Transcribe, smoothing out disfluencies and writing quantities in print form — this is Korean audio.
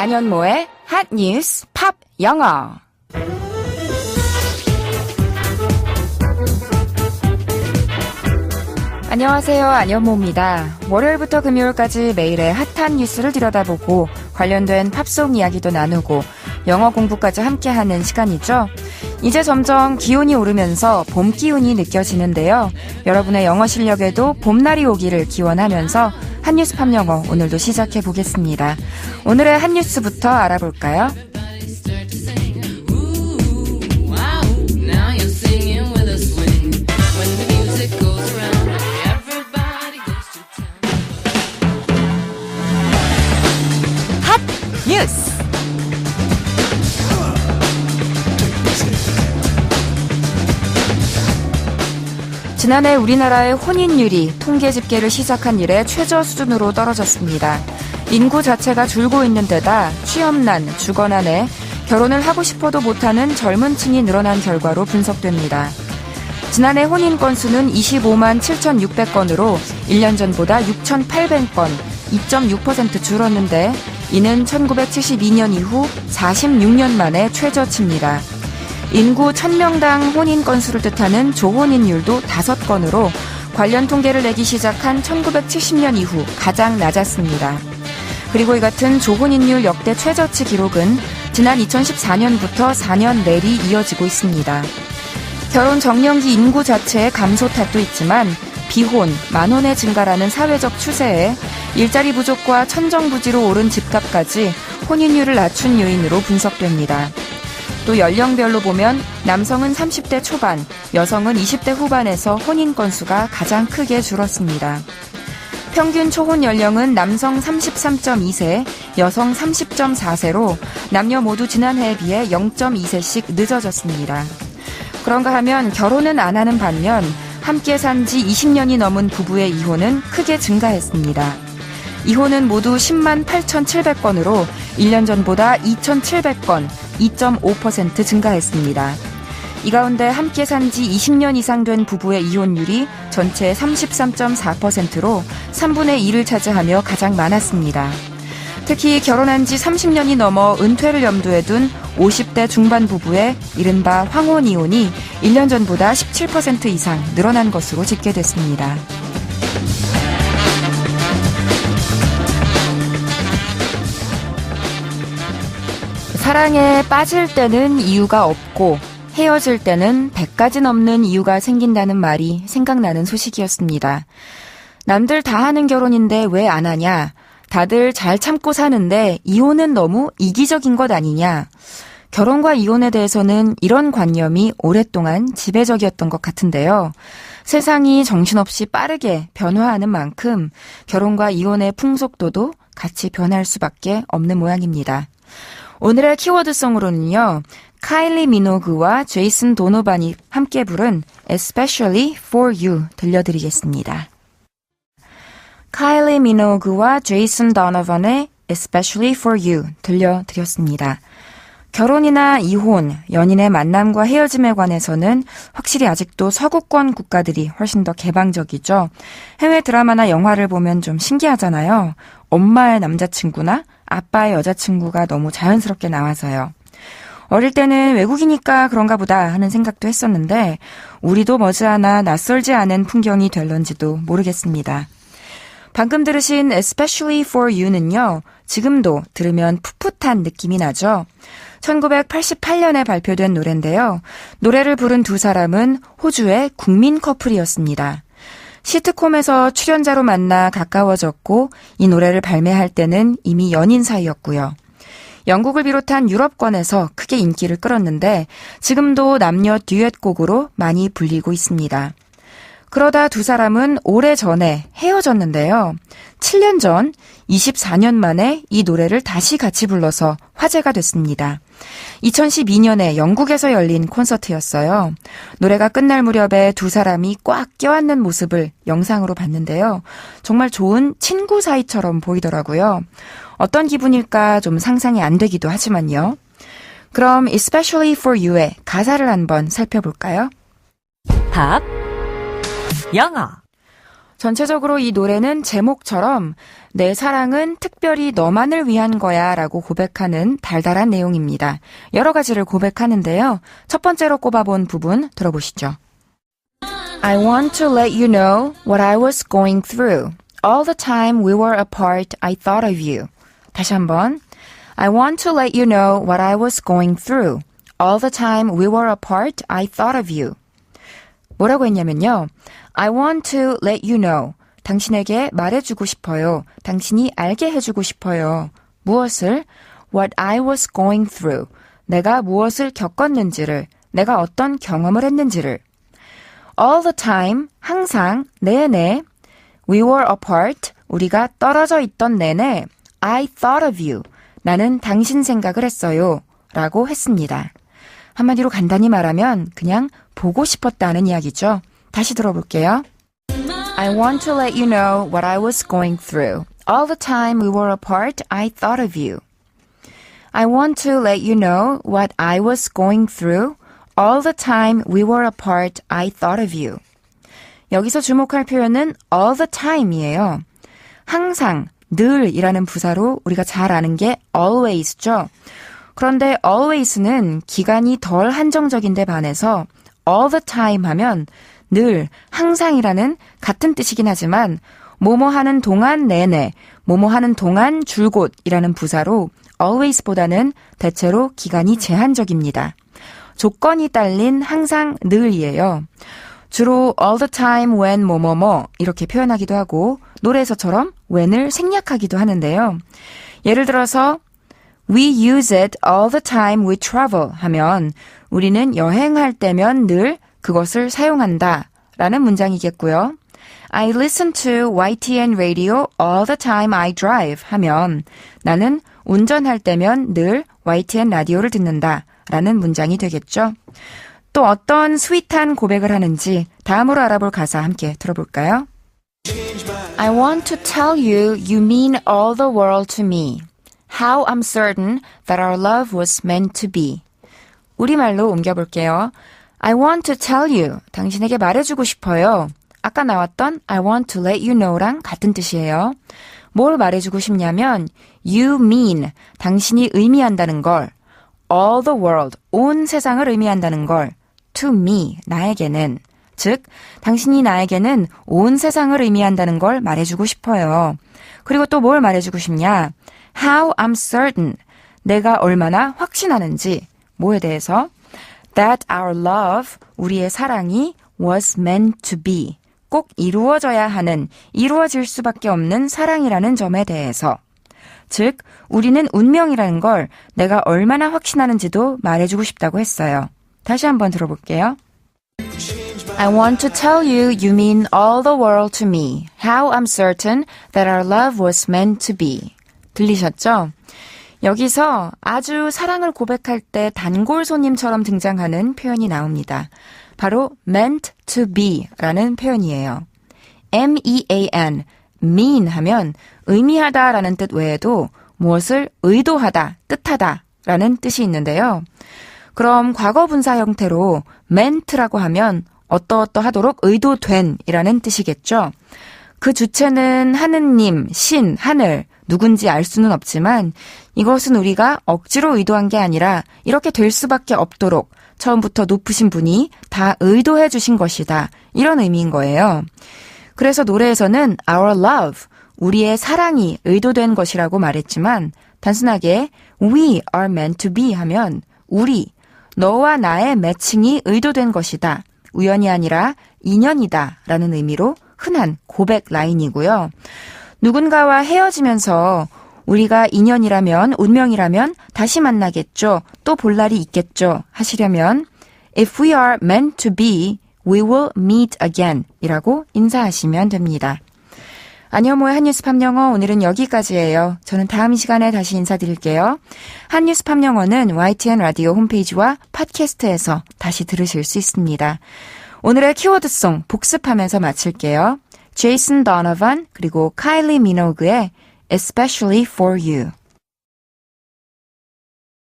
안현모의 핫 뉴스 팝 영어. 안녕하세요. 안현모입니다. 월요일부터 금요일까지 매일의 핫한 뉴스를 들여다보고 관련된 팝송 이야기도 나누고 영어 공부까지 함께하는 시간이죠. 이제 점점 기온이 오르면서 봄 기운이 느껴지는데요. 여러분의 영어 실력에도 봄날이 오기를 기원하면서 핫뉴스 팝 영어 오늘도 시작해 보겠습니다. 오늘의 핫뉴스부터 알아볼까요? 핫뉴스! 지난해 우리나라의 혼인율이 통계 집계를 시작한 이래 최저 수준으로 떨어졌습니다. 인구 자체가 줄고 있는 데다 취업난, 주거난에 결혼을 하고 싶어도 못하는 젊은 층이 늘어난 결과로 분석됩니다. 지난해 혼인 건수는 25만 7,600건으로 1년 전보다 6,800건, 2.6% 줄었는데 이는 1972년 이후 46년 만에 최저치입니다. 인구 1000명당 혼인 건수를 뜻하는 조혼인율도 5건으로 관련 통계를 내기 시작한 1970년 이후 가장 낮았습니다. 그리고 이 같은 조혼인율 역대 최저치 기록은 지난 2014년부터 4년 내리 이어지고 있습니다. 결혼 정년기 인구 자체의 감소 탓도 있지만 비혼, 만혼의 증가라는 사회적 추세에 일자리 부족과 천정부지로 오른 집값까지 혼인율을 낮춘 요인으로 분석됩니다. 또 연령별로 보면 남성은 30대 초반, 여성은 20대 후반에서 혼인 건수가 가장 크게 줄었습니다. 평균 초혼 연령은 남성 33.2세, 여성 30.4세로 남녀 모두 지난해에 비해 0.2세씩 늦어졌습니다. 그런가 하면 결혼은 안 하는 반면 함께 산 지 20년이 넘은 부부의 이혼은 크게 증가했습니다. 이혼은 모두 10만 8,700건으로 1년 전보다 2,700건, 2.5% 증가했습니다. 이 가운데 함께 산 지 20년 이상 된 부부의 이혼율이 전체의 33.4%로 3분의 1을 차지하며 가장 많았습니다. 특히 결혼한 지 30년이 넘어 은퇴를 염두에 둔 50대 중반 부부의 이른바 황혼 이혼이 1년 전보다 17% 이상 늘어난 것으로 집계됐습니다. 사랑에 빠질 때는 이유가 없고 헤어질 때는 100가지 넘는 이유가 생긴다는 말이 생각나는 소식이었습니다. 남들 다 하는 결혼인데 왜 안 하냐? 다들 잘 참고 사는데 이혼은 너무 이기적인 것 아니냐? 결혼과 이혼에 대해서는 이런 관념이 오랫동안 지배적이었던 것 같은데요. 세상이 정신없이 빠르게 변화하는 만큼 결혼과 이혼의 풍속도도 같이 변할 수밖에 없는 모양입니다. 오늘의 키워드송으로는요. 카일리 미노그와 제이슨 도노반이 함께 부른 Especially for You 들려드리겠습니다. 카일리 미노그와 제이슨 도노반의 Especially for You 들려드렸습니다. 결혼이나 이혼, 연인의 만남과 헤어짐에 관해서는 확실히 아직도 서구권 국가들이 훨씬 더 개방적이죠. 해외 드라마나 영화를 보면 좀 신기하잖아요. 엄마의 남자친구나 아빠의 여자친구가 너무 자연스럽게 나와서요. 어릴 때는 외국이니까 그런가 보다 하는 생각도 했었는데 우리도 머지않아 낯설지 않은 풍경이 될런지도 모르겠습니다. 방금 들으신 Especially for You는요. 지금도 들으면 풋풋한 느낌이 나죠. 1988년에 발표된 노래인데요. 노래를 부른 두 사람은 호주의 국민 커플이었습니다. 시트콤에서 출연자로 만나 가까워졌고 이 노래를 발매할 때는 이미 연인 사이였고요. 영국을 비롯한 유럽권에서 크게 인기를 끌었는데 지금도 남녀 듀엣곡으로 많이 불리고 있습니다. 그러다 두 사람은 오래전에 헤어졌는데요. 7년 전 24년 만에 이 노래를 다시 같이 불러서 화제가 됐습니다. 2012년에 영국에서 열린 콘서트였어요. 노래가 끝날 무렵에 두 사람이 꽉 껴안는 모습을 영상으로 봤는데요. 정말 좋은 친구 사이처럼 보이더라고요. 어떤 기분일까 좀 상상이 안 되기도 하지만요. 그럼 Especially for You의 가사를 한번 살펴볼까요? 팝 영어 전체적으로 이 노래는 제목처럼 내 사랑은 특별히 너만을 위한 거야 라고 고백하는 달달한 내용입니다. 여러 가지를 고백하는데요. 첫 번째로 꼽아본 부분 들어보시죠. I want to let you know what I was going through. All the time we were apart, I thought of you. 다시 한번. I want to let you know what I was going through. All the time we were apart, I thought of you. 뭐라고 했냐면요. I want to let you know. 당신에게 말해주고 싶어요. 당신이 알게 해주고 싶어요. 무엇을? What I was going through. 내가 무엇을 겪었는지를, 내가 어떤 경험을 했는지를. All the time, 항상, 내내. We were apart. 우리가 떨어져 있던 내내. I thought of you. 나는 당신 생각을 했어요. 라고 했습니다. 한마디로 간단히 말하면 그냥 보고 싶었다는 이야기죠. 다시 들어볼게요. I want to let you know what I was going through. All the time we were apart, I thought of you. I want to let you know what I was going through. All the time we were apart, I thought of you. 여기서 주목할 표현은 all the time이에요. 항상, 늘이라는 부사로 우리가 잘 아는 게 always죠. 그런데 always는 기간이 덜 한정적인데 반해서 all the time 하면 늘, 항상이라는 같은 뜻이긴 하지만 뭐뭐 하는 동안 내내, 뭐뭐 하는 동안 줄곧이라는 부사로 always보다는 대체로 기간이 제한적입니다. 조건이 딸린 항상 늘이에요. 주로 all the time when 뭐뭐뭐 이렇게 표현하기도 하고 노래에서처럼 when을 생략하기도 하는데요. 예를 들어서 We use it all the time we travel 하면 우리는 여행할 때면 늘 그것을 사용한다 라는 문장이겠고요. I listen to YTN radio all the time I drive 하면 나는 운전할 때면 늘 YTN 라디오를 듣는다 라는 문장이 되겠죠. 또 어떤 스윗한 고백을 하는지 다음으로 알아볼 가사 함께 들어볼까요? I want to tell you you mean all the world to me. How I'm certain that our love was meant to be. 우리말로 옮겨볼게요. I want to tell you. 당신에게 말해주고 싶어요. 아까 나왔던 I want to let you know랑 같은 뜻이에요. 뭘 말해주고 싶냐면 you mean, 당신이 의미한다는 걸. all the world, 온 세상을 의미한다는 걸. to me, 나에게는. 즉, 당신이 나에게는 온 세상을 의미한다는 걸 말해주고 싶어요. 그리고 또 뭘 말해주고 싶냐? How I'm certain, 내가 얼마나 확신하는지, 뭐에 대해서? That our love, 우리의 사랑이 was meant to be, 꼭 이루어져야 하는, 이루어질 수밖에 없는 사랑이라는 점에 대해서. 즉, 우리는 운명이라는 걸 내가 얼마나 확신하는지도 말해주고 싶다고 했어요. 다시 한번 들어볼게요. I want to tell you you mean all the world to me. How I'm certain that our love was meant to be. 들리셨죠? 여기서 아주 사랑을 고백할 때 단골 손님처럼 등장하는 표현이 나옵니다. 바로 meant to be 라는 표현이에요. M-E-A-N, mean 하면 의미하다 라는 뜻 외에도 무엇을 의도하다, 뜻하다 라는 뜻이 있는데요. 그럼 과거 분사 형태로 meant라고 하면 어떠어떠하도록 의도된 이라는 뜻이겠죠. 그 주체는 하느님, 신, 하늘, 누군지 알 수는 없지만 이것은 우리가 억지로 의도한 게 아니라 이렇게 될 수밖에 없도록 처음부터 높으신 분이 다 의도해 주신 것이다. 이런 의미인 거예요. 그래서 노래에서는 our love, 우리의 사랑이 의도된 것이라고 말했지만 단순하게 we are meant to be 하면 우리, 너와 나의 매칭이 의도된 것이다. 우연이 아니라 인연이다 라는 의미로 흔한 고백 라인이고요. 누군가와 헤어지면서 우리가 인연이라면, 운명이라면 다시 만나겠죠. 또 볼 날이 있겠죠. 하시려면 If we are meant to be, we will meet again 이라고 인사하시면 됩니다. 안녕모의 한뉴스 팝영어 오늘은 여기까지예요. 저는 다음 시간에 다시 인사드릴게요. 한뉴스 팝영어는 YTN 라디오 홈페이지와 팟캐스트에서 다시 들으실 수 있습니다. 오늘의 키워드송 복습하면서 마칠게요. 제이슨 도너반 그리고 카일리 미노그의 Especially for You.